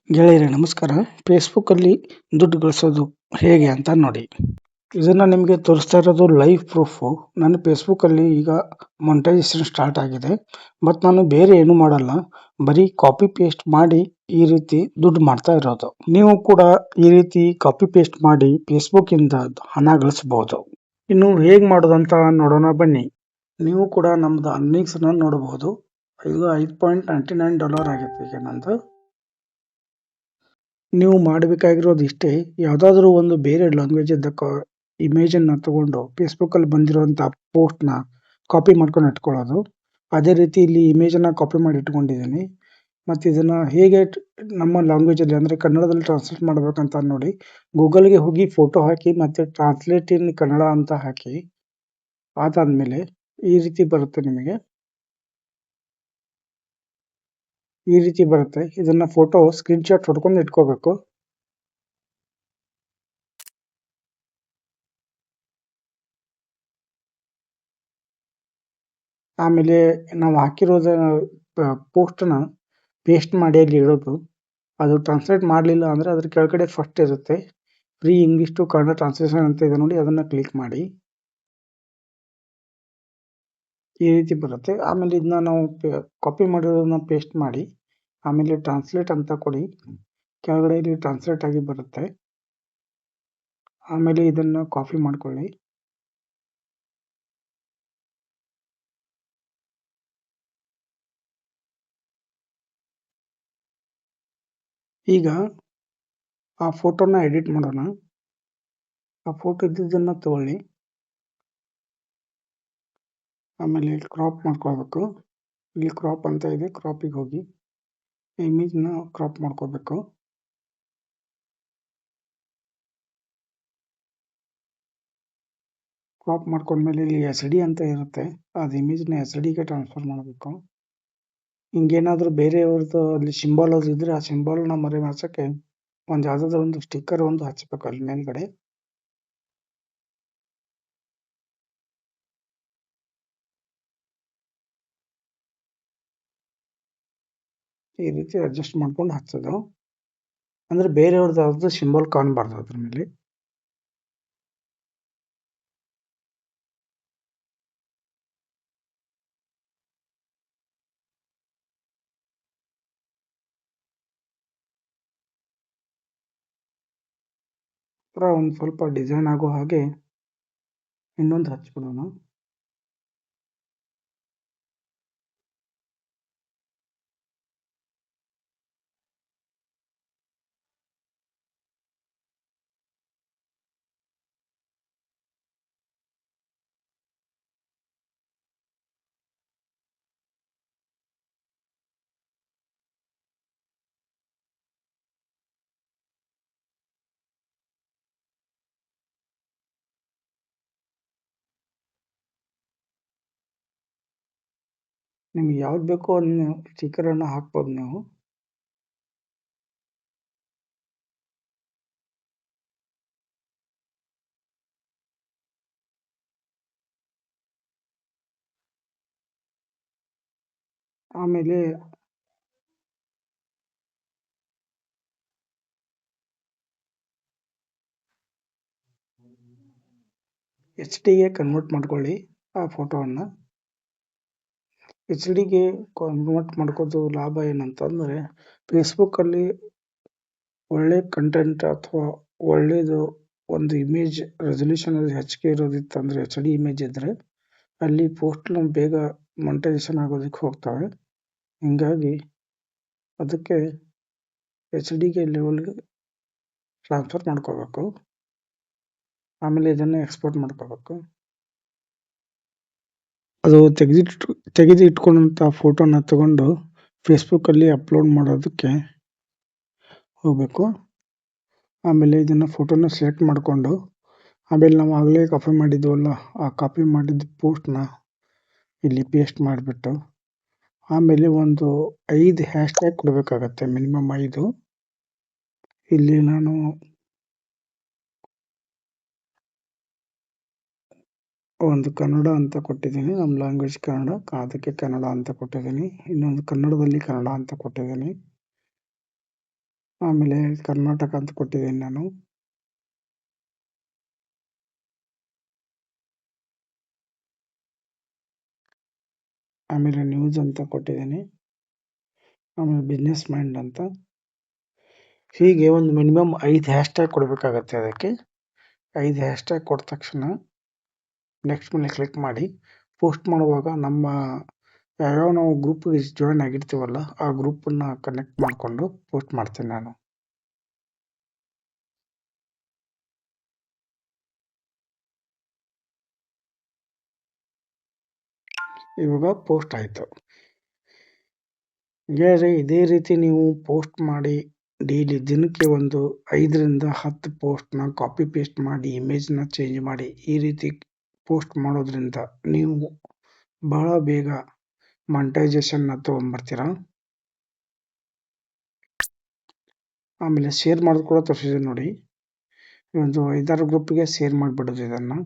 ಗೆಳೆಯರೇ ನಮಸ್ಕಾರ. ಫೇಸ್‌ಬುಕ್ಕಲ್ಲಿ ದುಡ್ಡು ಗಳಿಸೋದು ಹೇಗೆ ಅಂತ ನೋಡಿ. ಇದನ್ನ ನಿಮಗೆ ತೋರಿಸ್ತಾ ಇರೋದು ಲೈವ್ ಪ್ರೂಫು. ನನ್ನ ಫೇಸ್‌ಬುಕ್ಕಲ್ಲಿ ಈಗ ಮೊನೆಟೈಸೇಷನ್ ಸ್ಟಾರ್ಟ್ ಆಗಿದೆ. ಬಟ್ ನಾನು ಬೇರೆ ಏನೂ ಮಾಡಲ್ಲ. ಬರೀ ಕಾಪಿ ಪೇಸ್ಟ್ ಮಾಡಿ ಈ ರೀತಿ ದುಡ್ಡು ಮಾಡ್ತಾ ಇರೋದು. ನೀವು ಕೂಡ ಈ ರೀತಿ ಕಾಪಿ ಪೇಸ್ಟ್ ಮಾಡಿ ಫೇಸ್‌ಬುಕ್ಕಿಂದ ಹಣ ಗಳಿಸಬಹುದು. ಇನ್ನು ಹೇಗೆ ಮಾಡೋದಂತ ನೋಡೋಣ ಬನ್ನಿ. ನೀವು ಕೂಡ ನಮ್ದು ಅರ್ನಿಂಗ್ಸನ್ನ ನೋಡಬಹುದು. ಇದು $5.99 ಆಗೈತೆ ಈಗ ನಂದು. ನೀವು ಮಾಡಬೇಕಾಗಿರೋದು ಇಷ್ಟೇ. ಯಾವುದಾದ್ರೂ ಒಂದು ಬೇರೆ ಲ್ಯಾಂಗ್ವೇಜಿಂದ ಇಮೇಜನ್ನು ತಗೊಂಡು ಫೇಸ್‌ಬುಕ್ಕಲ್ಲಿ ಬಂದಿರುವಂಥ ಪೋಸ್ಟ್‌ನ ಕಾಪಿ ಮಾಡ್ಕೊಂಡು ಇಟ್ಕೊಳ್ಳೋದು. ಅದೇ ರೀತಿ ಇಲ್ಲಿ ಇಮೇಜನ್ನು ಕಾಪಿ ಮಾಡಿ ಇಟ್ಕೊಂಡಿದ್ದೀನಿ. ಮತ್ತು ಇದನ್ನು ಹೇಗೆ ನಮ್ಮ ಲ್ಯಾಂಗ್ವೇಜಲ್ಲಿ ಅಂದರೆ ಕನ್ನಡದಲ್ಲಿ ಟ್ರಾನ್ಸ್ಲೇಟ್ ಮಾಡಬೇಕಂತ ನೋಡಿ. ಗೂಗಲ್‌ಗೆ ಹೋಗಿ ಫೋಟೋ ಹಾಕಿ ಮತ್ತು ಟ್ರಾನ್ಸ್ಲೇಟ್ ಇನ್ ಕನ್ನಡ ಅಂತ ಹಾಕಿ. ಅದಾದಮೇಲೆ ಈ ರೀತಿ ಬರುತ್ತೆ ನಿಮಗೆ. ಈ ರೀತಿ ಬರುತ್ತೆ. ಇದನ್ನ ಫೋಟೋ ಸ್ಕ್ರೀನ್‌ಶಾಟ್ ಹೊಡ್ಕೊಂಡು ಇಟ್ಕೋಬೇಕು. ಆಮೇಲೆ ನಾವು ಹಾಕಿರೋದ ಪೋಸ್ಟ್‌ನ ಪೇಸ್ಟ್ ಮಾಡಿ ಅಲ್ಲಿ ಇಡೋದು. ಅದು ಟ್ರಾನ್ಸ್ಲೇಟ್ ಮಾಡಲಿಲ್ಲ ಅಂದರೆ ಅದ್ರ ಕೆಳಗಡೆ ಫಸ್ಟ್ ಇರುತ್ತೆ. Free English to Kannada translation ಅಂತ ಇದೆ ನೋಡಿ, ಅದನ್ನು ಕ್ಲಿಕ್ ಮಾಡಿ. ಈ ರೀತಿ ಬರುತ್ತೆ. ಆಮೇಲೆ ಇದನ್ನ ನಾವು ಕಾಪಿ ಮಾಡಿರೋದನ್ನ ಪೇಸ್ಟ್ ಮಾಡಿ ಆಮೇಲೆ ಟ್ರಾನ್ಸ್ಲೇಟ್ ಅಂತ ಕೊಡಿ. ಕೆಳಗಡೆ ಇಲ್ಲಿ ಟ್ರಾನ್ಸ್ಲೇಟ್ ಆಗಿ ಬರುತ್ತೆ. ಆಮೇಲೆ ಇದನ್ನು ಕಾಪಿ ಮಾಡ್ಕೊಳ್ಳಿ. ಈಗ ಆ ಫೋಟೋನ ಎಡಿಟ್ ಮಾಡೋಣ. ಆ ಫೋಟೋ ಇದ್ದಿದ್ದನ್ನು ತಗೊಳ್ಳಿ. ಆಮೇಲೆ ಕ್ರಾಪ್ ಮಾಡ್ಕೋಬೇಕು. ಇಲ್ಲಿ ಕ್ರಾಪ್ ಅಂತ ಇದೆ, ಕ್ರಾಪಿಗೆ ಹೋಗಿ ಇಮೇಜ್ನ ಕ್ರಾಪ್ ಮಾಡ್ಕೋಬೇಕು. ಕ್ರಾಪ್ ಮಾಡ್ಕೊಂಡ್ಮೇಲೆ ಇಲ್ಲಿ SD ಅಂತ ಇರುತ್ತೆ, ಅದು ಇಮೇಜ್ನ SDಗೆ ಟ್ರಾನ್ಸ್ಫರ್ ಮಾಡಬೇಕು. ಹಿಂಗೇನಾದರೂ ಬೇರೆಯವ್ರದ್ದು ಅಲ್ಲಿ ಸಿಂಬಲ್ ಅದು ಇದ್ರೆ ಆ ಸಿಂಬಲ್ನ ಮರೆಮಾಚೋಕ್ಕೆ ಒಂದು ಯಾವುದಾದ್ರೂ ಒಂದು ಸ್ಟಿಕ್ಕರ್ ಒಂದು ಹಚ್ಚಬೇಕು ಅಲ್ಲಿ ಮೇಲ್ಗಡೆ. ಈ ರೀತಿ ಅಡ್ಜಸ್ಟ್ ಮಾಡ್ಕೊಂಡು ಹಚ್ಚೋದು. ಅಂದರೆ ಬೇರೆಯವ್ರದ್ದು ಯಾವ್ದು ಸಿಂಬಲ್ ಕಾಣಬಾರ್ದು ಅದ್ರ ಮೇಲೆ. ಒಂದು ಸ್ವಲ್ಪ ಡಿಸೈನ್ ಆಗೋ ಹಾಗೆ ಇನ್ನೊಂದು ಹಚ್ಬಿಡೋಣ. ನಿಮ್ಗೆ ಯಾವ್ದು ಬೇಕೋ ಅದನ್ನ ಸ್ಟಿಕ್ಕರನ್ನು ಹಾಕ್ಬೋದು ನೀವು. ಆಮೇಲೆ HD ಗೆ ಕನ್ವರ್ಟ್ ಮಾಡ್ಕೊಳ್ಳಿ ಆ ಫೋಟೋವನ್ನು. HD ಗೆ ಕನ್ವರ್ಟ್ ಮಾಡ್ಕೋದು ಲಾಭ ಏನಂತಂದರೆ, ಫೇಸ್‌ಬುಕ್ಕಲ್ಲಿ ಒಳ್ಳೆ ಕಂಟೆಂಟ್ ಅಥವಾ ಒಳ್ಳೆಯದು ಒಂದು ಇಮೇಜ್ ರೆಸಲ್ಯೂಷನ್ ಅದು ಹೆಚ್ಚಿಗೆ ಇರೋದಿತ್ತಂದರೆ HD ಇಮೇಜ್ ಇದ್ದರೆ ಅಲ್ಲಿ ಪೋಸ್ಟ್‌ನ ಬೇಗ ಮೊನೆಟೈಸೇಷನ್ ಆಗೋದಕ್ಕೆ ಹೋಗ್ತವೆ. ಹಿಂಗಾಗಿ ಅದಕ್ಕೆ HD ಲೆವೆಲ್ಗೆ ಟ್ರಾನ್ಸ್ಫರ್ ಮಾಡ್ಕೋಬೇಕು. ಆಮೇಲೆ ಇದನ್ನು ಎಕ್ಸ್ಪೋರ್ಟ್ ಮಾಡ್ಕೋಬೇಕು. ಅದು ತೆಗೆದು ಇಟ್ಕೊಂಡಂಥ ಫೋಟೋನ ತಗೊಂಡು ಫೇಸ್‌ಬುಕ್ಕಲ್ಲಿ ಅಪ್ಲೋಡ್ ಮಾಡೋದಕ್ಕೆ ಹೋಗಬೇಕು. ಆಮೇಲೆ ಇದನ್ನು ಫೋಟೋನ ಸೆಲೆಕ್ಟ್ ಮಾಡಿಕೊಂಡು ಆಮೇಲೆ ನಾವು ಆಗಲೇ ಕಾಪಿ ಮಾಡಿದ್ವಲ್ಲ, ಆ ಕಾಪಿ ಮಾಡಿದ ಪೋಸ್ಟ್‌ನ ಇಲ್ಲಿ ಪೇಸ್ಟ್ ಮಾಡಿಬಿಟ್ಟು ಆಮೇಲೆ ಒಂದು 5 ಹ್ಯಾಶ್‌ಟ್ಯಾಗ್ ಕೊಡಬೇಕಾಗತ್ತೆ, ಮಿನಿಮಮ್ 5. ಇಲ್ಲಿ ನಾನು ಒಂದು ಕನ್ನಡ ಅಂತ ಕೊಟ್ಟಿದ್ದೀನಿ, ನಮ್ಮ ಲ್ಯಾಂಗ್ವೇಜ್ ಕನ್ನಡ, ಅದಕ್ಕೆ ಕನ್ನಡ ಅಂತ ಕೊಟ್ಟಿದ್ದೀನಿ. ಇನ್ನೊಂದು ಕನ್ನಡದಲ್ಲಿ ಕನ್ನಡ ಅಂತ ಕೊಟ್ಟಿದ್ದೀನಿ. ಆಮೇಲೆ ಕರ್ನಾಟಕ ಅಂತ ಕೊಟ್ಟಿದ್ದೀನಿ ನಾನು. ಆಮೇಲೆ ನ್ಯೂಸ್ ಅಂತ ಕೊಟ್ಟಿದ್ದೀನಿ. ಆಮೇಲೆ ಬಿಸ್ನೆಸ್ ಮೈಂಡ್ ಅಂತ. ಹೀಗೆ ಒಂದು ಮಿನಿಮಮ್ 5 ಹ್ಯಾಶ್ಟ್ಯಾಗ್ ಕೊಡಬೇಕಾಗತ್ತೆ ಅದಕ್ಕೆ. 5 ಹ್ಯಾಶ್ಟ್ಯಾಗ್ ಕೊಟ್ಟ ತಕ್ಷಣ ನೆಕ್ಸ್ಟ್ ಮೇಲೆ ಕ್ಲಿಕ್ ಮಾಡಿ ಪೋಸ್ಟ್ ಮಾಡುವಾಗ ನಮ್ಮ ಯಾವ್ಯಾವ ನಾವು ಗ್ರೂಪ್ಗೆ ಜಾಯ್ನ್ ಆಗಿರ್ತೀವಲ್ಲ ಆ ಗ್ರೂಪನ್ನು ಕನೆಕ್ಟ್ ಮಾಡಿಕೊಂಡು ಪೋಸ್ಟ್ ಮಾಡ್ತೀನಿ ನಾನು. ಇವಾಗ ಪೋಸ್ಟ್ ಆಯಿತು. ಗೆಳೆಯರೆ, ಇದೇ ರೀತಿ ನೀವು ಪೋಸ್ಟ್ ಮಾಡಿ ಡೈಲಿ ದಿನಕ್ಕೆ ಒಂದು 5ರಿಂದ 10 ಪೋಸ್ಟ್ನ ಕಾಪಿ ಪೇಸ್ಟ್ ಮಾಡಿ ಇಮೇಜ್ನ ಚೇಂಜ್ ಮಾಡಿ ಈ ರೀತಿ ಪೋಸ್ಟ್ ಮಾಡೋದ್ರಿಂದ ನೀವು ಬಹಳ ಬೇಗ ಮಾನಿಟೈಸೇಷನ್ನ ತೊಗೊಂಡ್ಬರ್ತೀರಾ. ಆಮೇಲೆ ಶೇರ್ ಮಾಡೋದು ಕೂಡ ತೋರಿಸಿದೆ ನೋಡಿ. ಒಂದು 5-6 ಗ್ರೂಪ್ಗೆ ಶೇರ್ ಮಾಡಿಬಿಡೋದು ಇದನ್ನು.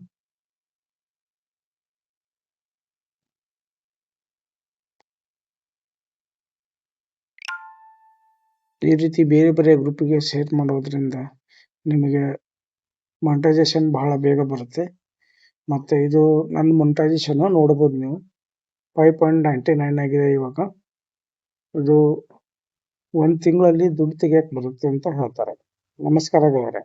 ಈ ರೀತಿ ಬೇರೆ ಬೇರೆ ಗ್ರೂಪಿಗೆ ಶೇರ್ ಮಾಡೋದ್ರಿಂದ ನಿಮಗೆ ಮಾನಿಟೈಸೇಷನ್ ಬಹಳ ಬೇಗ ಬರುತ್ತೆ. ಮತ್ತು ಇದು ನನ್ನ ಮಾನಿಟೈಸೇಷನ್ ನೋಡ್ಬೋದು ನೀವು 5.99 ಆಗಿದೆ ಇವಾಗ. ಇದು 1 ತಿಂಗಳಲ್ಲಿ ದುಡ್ಡು ತೆಗಿಯಕ್ಕೆ ಬರುತ್ತೆ ಅಂತ ಹೇಳ್ತಾರೆ. ನಮಸ್ಕಾರ ಗೆಳೆಯರೆ.